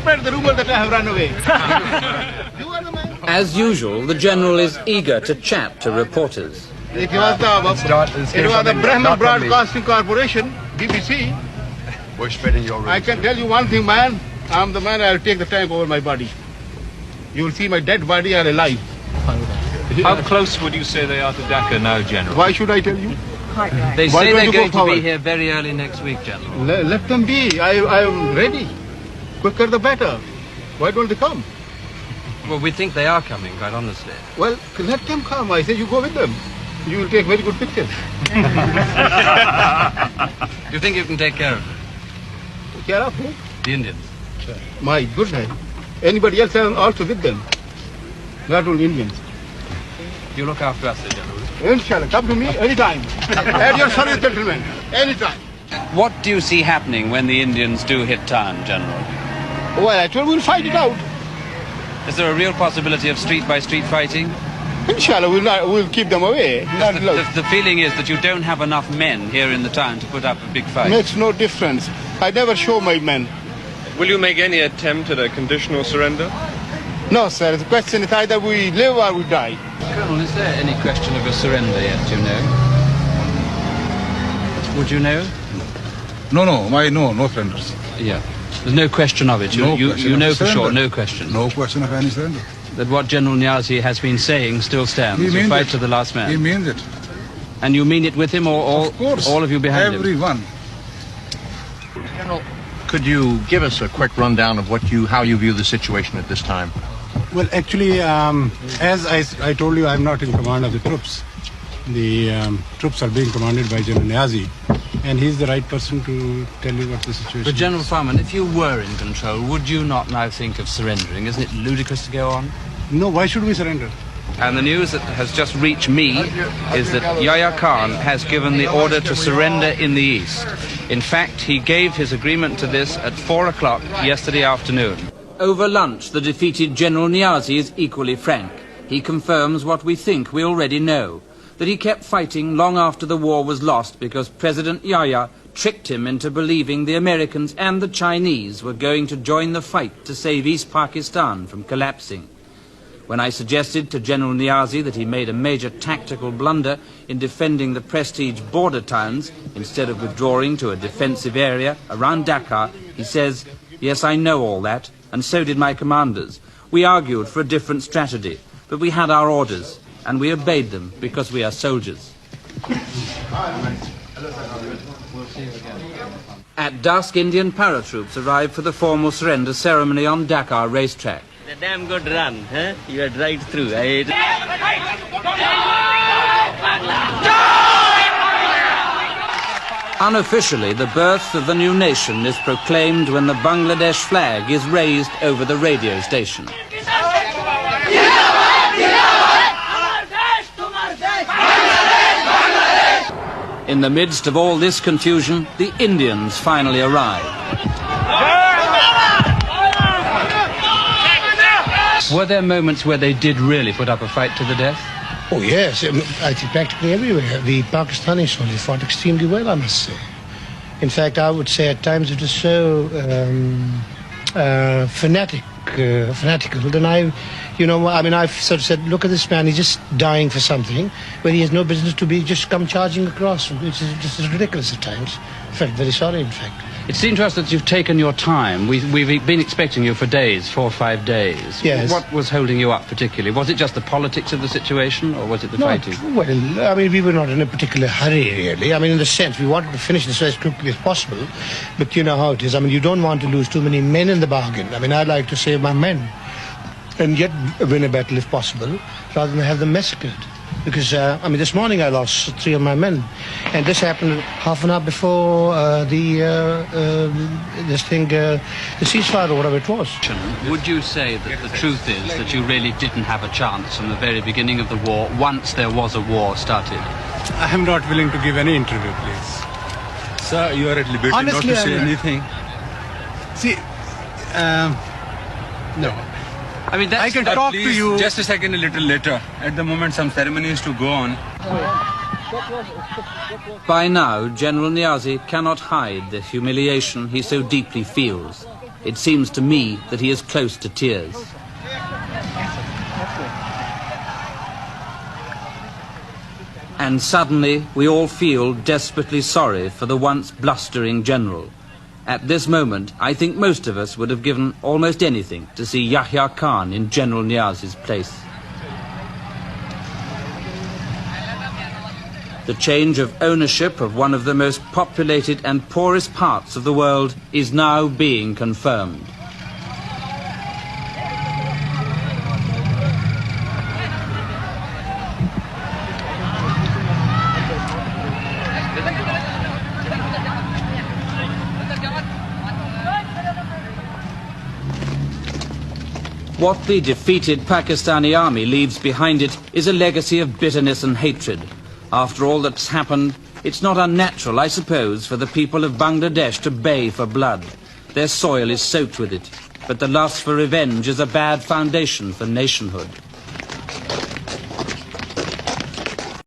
spread the rumor that I have run away. As usual, the General is eager to chat to reporters. It was the Brahman Broadcasting Corporation, BBC. We're spreading your rumors. I can tell you one thing, man. I'm the man, I'll take the tank over my body. You will see my dead body or alive. How close would you say they are to Dhaka now, General? Why should I tell you? They Why say don't they're you going go to be forward? here very early next week, General. Let them be. I am ready. Quicker the better. Why don't they come? Well, we think they are coming, quite honestly. Well, let them come. I say you go with them. You will take very good pictures. Do you think you can take care of them? Care of who? The Indians? My goodness. Anybody else I'm also with them. Not only Indians. You look after us, General. Inshallah, come to me anytime. At your service, gentlemen. Anytime. What do you see happening when the Indians do hit town, General? Well, I told you we'll fight it out. Is there a real possibility of street-by-street fighting? Inshallah, we'll keep them away. Not allowed. The feeling is that you don't have enough men here in the town to put up a big fight. Makes no difference. I never show my men. Will you make any attempt at a conditional surrender? No, sir. The question is either we live or we die. Colonel, is there any question of a surrender yet, do you know? Would you know? No surrenders. Yeah. There's no question of it. You know for sure, no question. No question of any surrender. That what General Niazi has been saying still stands. He means fight it. to the last man. He means it. And you mean it with him, or Of course. all of you behind Everyone. General, could you give us a quick rundown of how you view the situation at this time? Well, actually, as I told you, I'm not in command of the troops. The troops are being commanded by General Niazi, and he's the right person to tell you what the situation But General is. Farman, if you were in control, would you not now think of surrendering? Isn't it ludicrous to go on? No, why should we surrender? And the news that has just reached me is that Yahya Khan has given the order to surrender in the east. In fact, he gave his agreement to this at 4 o'clock yesterday afternoon. Over lunch, the defeated General Niazi is equally frank. He confirms what we think we already know, that he kept fighting long after the war was lost because President Yahya tricked him into believing the Americans and the Chinese were going to join the fight to save East Pakistan from collapsing. When I suggested to General Niazi that he made a major tactical blunder in defending the prestige border towns instead of withdrawing to a defensive area around Dhaka, he says, "Yes, I know all that, and so did my commanders. We argued for a different strategy, but we had our orders, and we obeyed them because we are soldiers." At dusk, Indian paratroops arrived for the formal surrender ceremony on Dakar racetrack. A damn good run, huh? You went right through. Unofficially, the birth of the new nation is proclaimed when the Bangladesh flag is raised over the radio station. In the midst of all this confusion, the Indians finally arrive. Were there moments where they did really put up a fight to the death? Oh yes, I think practically everywhere. The Pakistani soldiers fought extremely well, I must say. In fact, I would say at times it was so fanatical. Then I've sort of said, look at this man, he's just dying for something, where he has no business to be just come charging across. It's just ridiculous at times. I felt very sorry, in fact. It seemed to us that you've taken your time. We've been expecting you for days, 4 or 5 days. Yes. What was holding you up particularly? Was it just the politics of the situation, or was it the fighting? Well, we were not in a particular hurry, really. In the sense, we wanted to finish this as quickly as possible, but you know how it is. You don't want to lose too many men in the bargain. I like to save my men, and yet win a battle if possible, rather than have them massacred. Because, this morning I lost 3 of my men. And this happened half an hour before the ceasefire or whatever it was. Would you say that the truth is that you really didn't have a chance from the very beginning of the war, once there was a war started? I am not willing to give any interview, please. Sir, you are at liberty Honestly, not to say anything. See, no. I can talk to you. Just a second, a little later. At the moment, some ceremony is to go on. By now, General Niazi cannot hide the humiliation he so deeply feels. it seems to me that he is close to tears. And suddenly we all feel desperately sorry for the once blustering general. At this moment, I think most of us would have given almost anything to see Yahya Khan in General Niaz's place. The change of ownership of one of the most populated and poorest parts of the world is now being confirmed. What the defeated Pakistani army leaves behind it is a legacy of bitterness and hatred. After all that's happened, it's not unnatural, I suppose, for the people of Bangladesh to bay for blood. Their soil is soaked with it, but the lust for revenge is a bad foundation for nationhood.